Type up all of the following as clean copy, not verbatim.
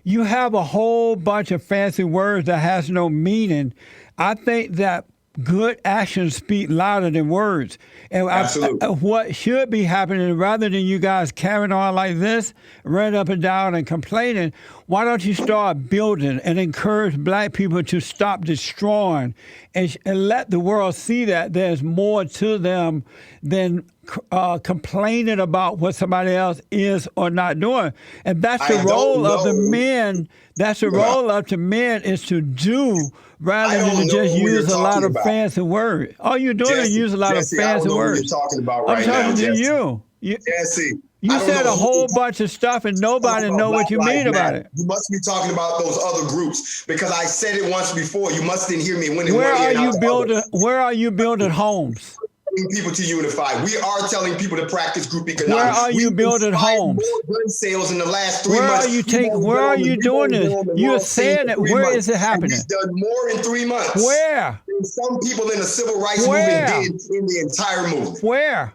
you have a whole bunch of fancy words that has no meaning. I think that good actions speak louder than words. And Absolutely. what should be happening, rather than you guys carrying on like this, running up and down and complaining, why don't you start building and encourage black people to stop destroying and let the world see that there's more to them than complaining about what somebody else is or not doing. And that's the role of the men. That's the role of the men, is to do rather than to just use a lot of fancy words. All you're doing is use a lot of fancy words. You're talking about right I'm talking now, to you. Jesse. You said a whole bunch of stuff and nobody know what you mean about it. You must be talking about those other groups, because I said it once before. You must didn't hear me when Where are you building homes? People to unify. We are telling people to practice group economics. Where are you building homes? More gun sales in the last 3 months. Where are you doing this? You're saying it. Where is it happening? We've done more in 3 months. Where? Than some people in the civil rights movement did in the entire movement. Where?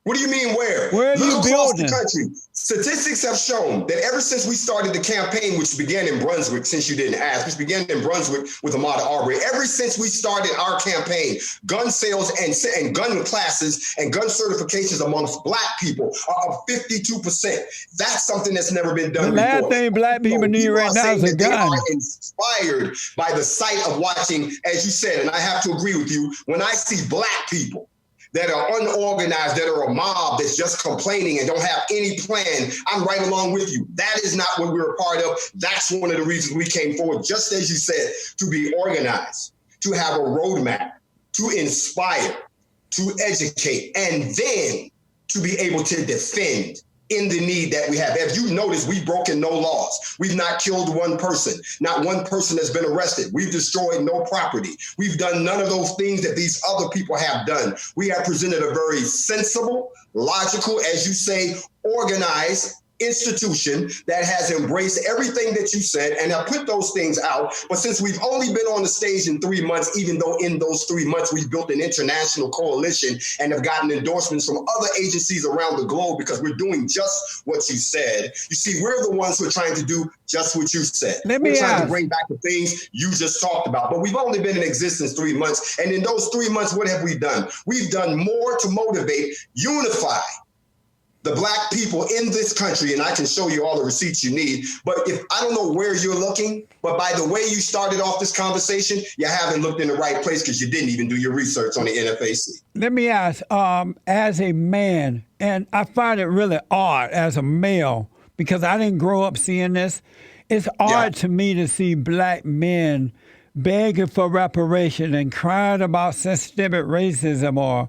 What do you mean where? Where are you building? The country. Statistics have shown that ever since we started the campaign, which began in Brunswick, since you didn't ask, which began in Brunswick with Ahmaud Arbery, ever since we started our campaign, gun sales and gun classes and gun certifications amongst black people are up 52%. That's something that's never been done before. The last thing black people need right now is a gun. They are inspired by the sight of watching, as you said, and I have to agree with you, when I see black people that are unorganized, that are a mob that's just complaining and don't have any plan, I'm right along with you. That is not what we're a part of. That's one of the reasons we came forward, just as you said, to be organized, to have a roadmap, to inspire, to educate, and then to be able to defend in the need that we have. If you notice, we've broken no laws. We've not killed one person. Not one person has been arrested. We've destroyed no property. We've done none of those things that these other people have done. We have presented a very sensible, logical, as you say, organized institution that has embraced everything that you said and have put those things out. But since we've only been on the stage in 3 months, even though in those 3 months we've built an international coalition and have gotten endorsements from other agencies around the globe, because we're doing just what you said. You see, we're the ones who are trying to do just what you said. We're trying to bring back the things you just talked about. But we've only been in existence 3 months. And in those 3 months, what have we done? We've done more to motivate, unify the black people in this country, and I can show you all the receipts you need. But if I don't know where you're looking, but by the way you started off this conversation, you haven't looked in the right place, because you didn't even do your research on the NFAC. Let me ask, as a man, and I find it really odd as a male, because I didn't grow up seeing this. It's odd to me to see black men begging for reparation and crying about systemic racism or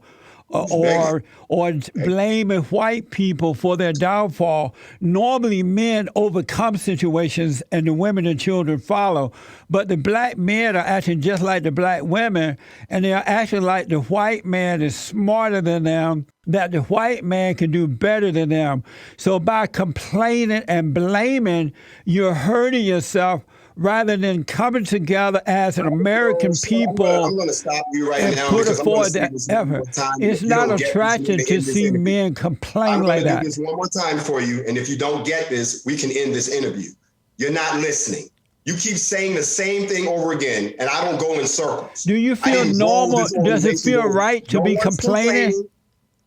blaming white people for their downfall. Normally, men overcome situations and the women and children follow. But the black men are acting just like the black women, and they are acting like the white man is smarter than them, that the white man can do better than them. So by complaining and blaming, you're hurting yourself, rather than coming together as an American people. I'm going to stop you right now. Put forward that effort. It's not attractive to see men complain like that. I'm going to do this one more time for you, and if you don't get this, we can end this interview. You're not listening. You keep saying the same thing over again, and I don't go in circles. Do you feel normal? Does it feel right to be complaining?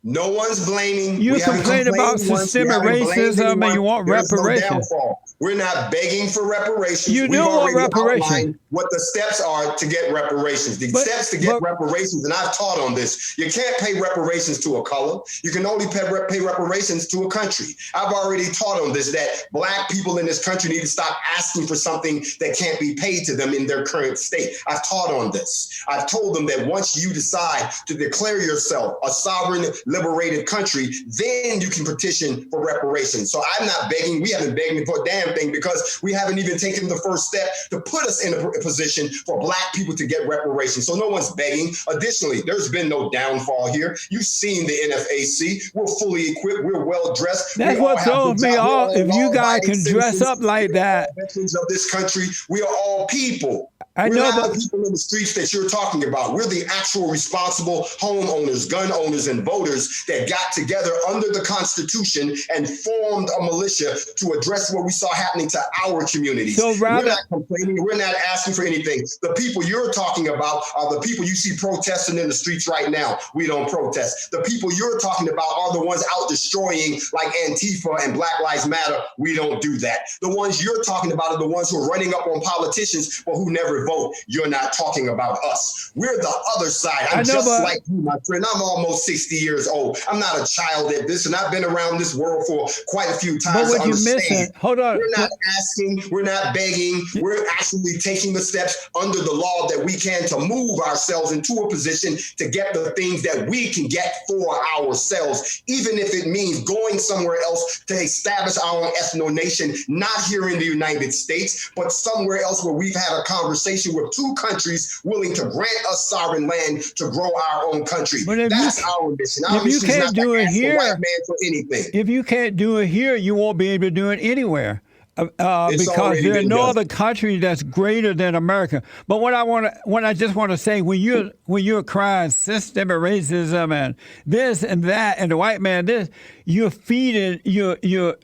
No one's blaming. You complain about systemic racism and you want reparations. We're not begging for reparations. You do want reparations. What the steps are to get reparations. The steps to get reparations, and I've taught on this, you can't pay reparations to a color. You can only pay reparations to a country. I've already taught on this, that black people in this country need to stop asking for something that can't be paid to them in their current state. I've taught on this. I've told them that once you decide to declare yourself a sovereign, liberated country, then you can petition for reparations. So I'm not begging. We haven't begged for a damn thing, because we haven't even taken the first step to put us in a position for black people to get reparations. So no one's begging. Additionally, there's been no downfall here. You've seen the NFAC. We're fully equipped. We're well dressed. That's what throws me off. If you guys can dress up like that. Veterans of this country, we are all people. We're not the people in the streets that you're talking about. We're the actual responsible homeowners, gun owners, and voters leaders that got together under the Constitution and formed a militia to address what we saw happening to our communities. So we're not complaining. We're not asking for anything. The people you're talking about are the people you see protesting in the streets right now. We don't protest. The people you're talking about are the ones out destroying, like Antifa and Black Lives Matter. We don't do that. The ones you're talking about are the ones who are running up on politicians but who never vote. You're not talking about us. We're the other side. I'm just like you, my friend. I'm almost 60 years old. I'm not a child at this, and I've been around this world for quite a few times. But what you missing? Hold on. We're not asking. We're not begging. We're actually taking the steps under the law that we can to move ourselves into a position to get the things that we can get for ourselves, even if it means going somewhere else to establish our own ethno nation, not here in the United States, but somewhere else where we've had a conversation with two countries willing to grant us sovereign land to grow our own country. That's our mission. Our mission is not to ask the white man for anything. If you can't do it here, you won't be able to do it anywhere. Because there are no other country that's greater than America. But what I just want to say, when you're crying systemic racism and this and that and the white man this, you're feeding, you're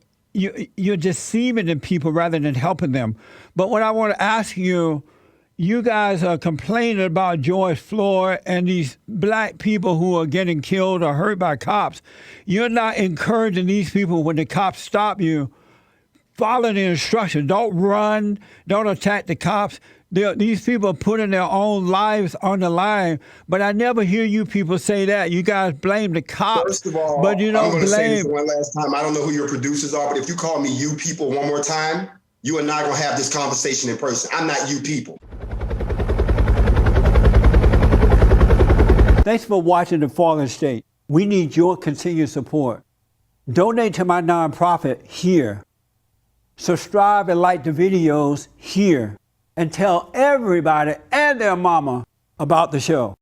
deceiving the people rather than helping them. But what I want to ask you, you guys are complaining about George Floyd and these black people who are getting killed or hurt by cops. You're not encouraging these people when the cops stop you. Follow the instructions. Don't run. Don't attack the cops. These people are putting their own lives on the line. But I never hear you people say that. You guys blame the cops. First of all, but you don't I'm going to say this blame. one last time. I don't know who your producers are, but if you call me you people one more time, you and I are going to have this conversation in person. I'm not you people. Thanks for watching The Fallen State. We need your continued support. Donate to my nonprofit here. Subscribe and like the videos here. And tell everybody and their mama about the show.